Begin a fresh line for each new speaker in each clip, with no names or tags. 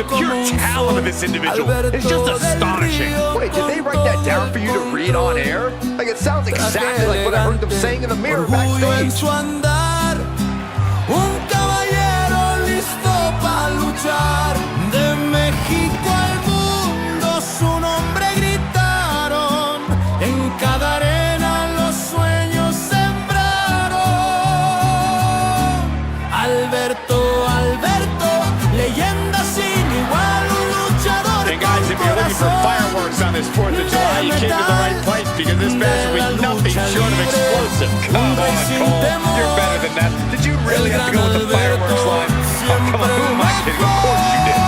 The pure talent of this individual is just astonishing.
Wait, did they write that down for you to read on air? Like, it sounds exactly like what I heard them saying in the mirror backstage.
Un caballero listo para luchar. De México al mundo su nombre gritaron. En cada arena los sueños sembraron. Alberto, Alberto, leyenda sin igual, un luchador.
And guys, if you're looking for fireworks on this 4th of July, you came to the right place, because this match will be nothing short of explosive. Come on, Cole, you're better than that. Did you really have to go with the fireworks line? Oh, come on, who am I kidding? Of course you did.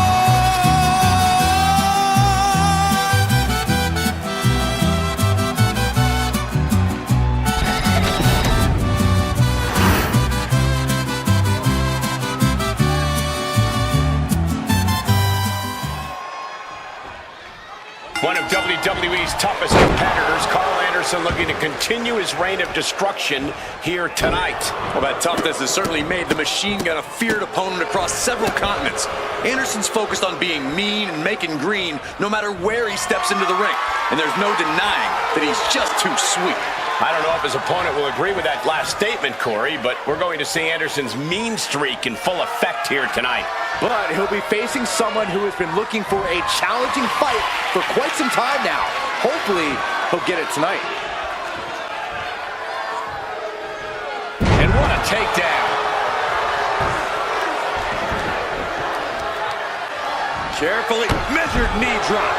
One of WWE's toughest competitors, Karl looking to continue his reign of destruction here tonight.
Well, that toughness has certainly made the Machine Gun a feared opponent across several continents. Anderson's focused on being mean and making green no matter where he steps into the ring. And there's no denying that he's just too sweet.
I don't know if his opponent will agree with that last statement, Corey, but we're going to see Anderson's mean streak in full effect here tonight.
But he'll be facing someone who has been looking for a challenging fight for quite some time now. Hopefully, he'll get it tonight.
And what a takedown.
Carefully measured knee drop.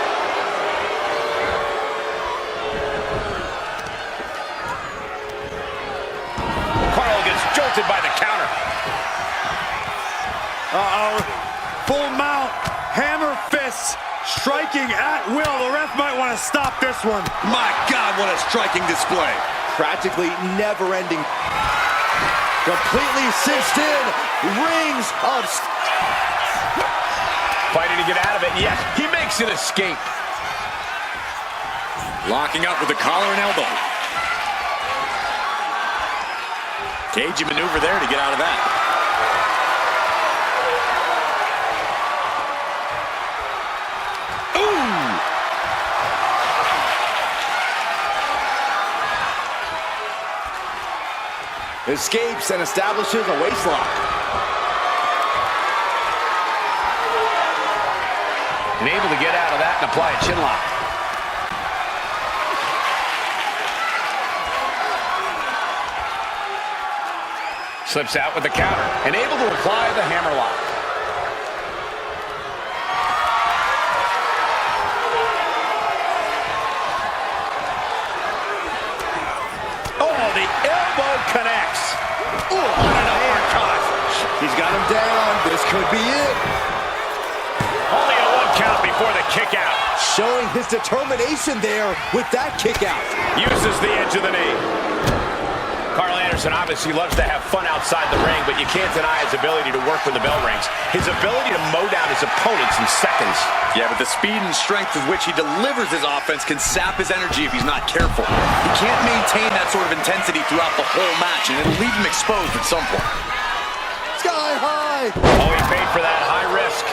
Karl gets jolted by the counter.
Full mount, hammer fists, striking at will. The ref might want to stop this one.
My God, what a striking display.
Practically never-ending. Completely cinched in. Rings of...
Fighting to get out of it. Yes, he makes an escape.
Locking up with the collar and elbow. Cagey maneuver there to get out of that.
Escapes and establishes a waistlock.
And able to get out of that and apply a chin lock. Slips out with the counter and able to apply the hammer lock. Connects.
Ooh, what an uppercut. He's got him down. This could be it.
Only a 1 count before the kick out.
Showing his determination there with that kick out.
Uses the edge of the knee. Karl Anderson obviously loves to have fun outside the ring, but you can't deny his ability to work when the bell rings. His ability to mow down his opponents in seconds.
Yeah, but the speed and strength with which he delivers his offense can sap his energy if he's not careful. He can't maintain that sort of intensity throughout the whole match, and it'll leave him exposed at some point.
Sky high.
Oh, he paid for that high risk.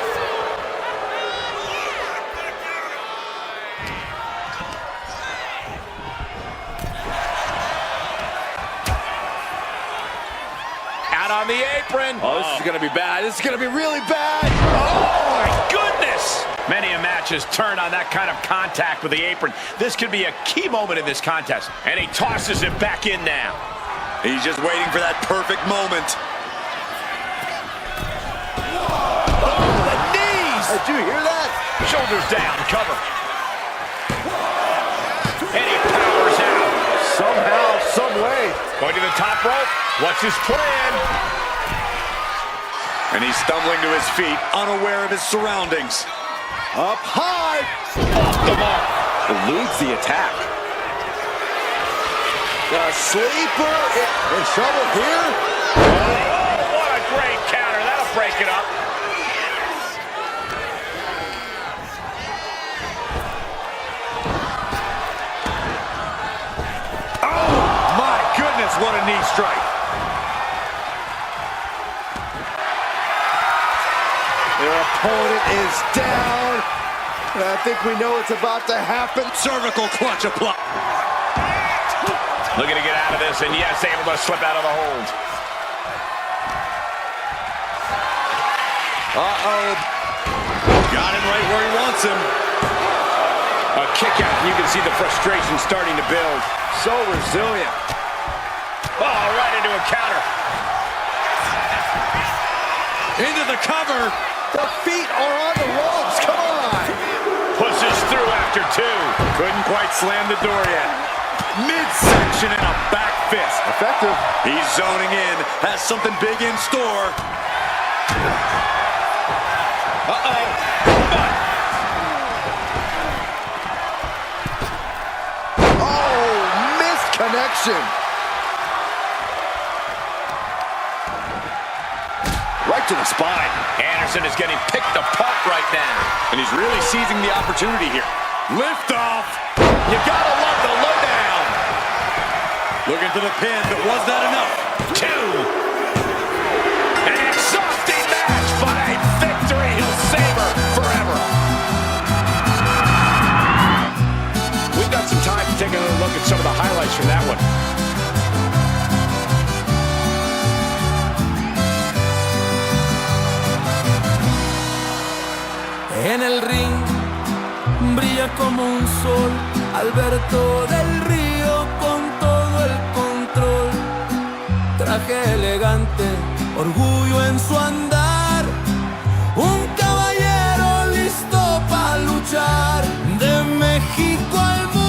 On the apron.
Oh, this is going to be bad. This is going to be really bad.
Oh, my goodness. Many a match has turned on that kind of contact with the apron. This could be a key moment in this contest. And he tosses it back in now.
He's just waiting for that perfect moment.
Oh, the knees.
Did you hear that?
Shoulders down, cover. And he powers out.
Somehow, some way.
Going to the top rope. What's his plan?
And he's stumbling to his feet, unaware of his surroundings.
Up high.
Off the mark.
Eludes the attack. The sleeper in trouble here.
Oh, what a great counter. That'll break it up.
Oh, my goodness, what a knee strike.
They're
opponent is down. And I think we know it's about to happen.
Cervical clutch applied.
Looking to get out of this, and yes, able to slip out of the hold.
Uh-oh.
Got him right where he wants him.
A kick out, and you can see the frustration starting to build.
So resilient.
Oh, right into a counter.
Into the cover.
The feet are on the ropes. Come on.
Pushes through after two.
Couldn't quite slam the door yet.
Midsection and a back fist.
Effective.
He's zoning in. Has something big in store. Uh-oh.
Oh, missed connection. Right to the spine.
Anderson is getting picked apart right now.
And he's really seizing the opportunity here.
Lift off.
You gotta love the lowdown. Looking for the pin, but was that enough?
Two. An exhausting match, but a victory he'll savor forever. We've got some time to take another look at some of the highlights from that one.
En el ring brilla como un sol Alberto del Río con todo el control. Traje elegante, orgullo en su andar. Un caballero listo para luchar. De México al mundo.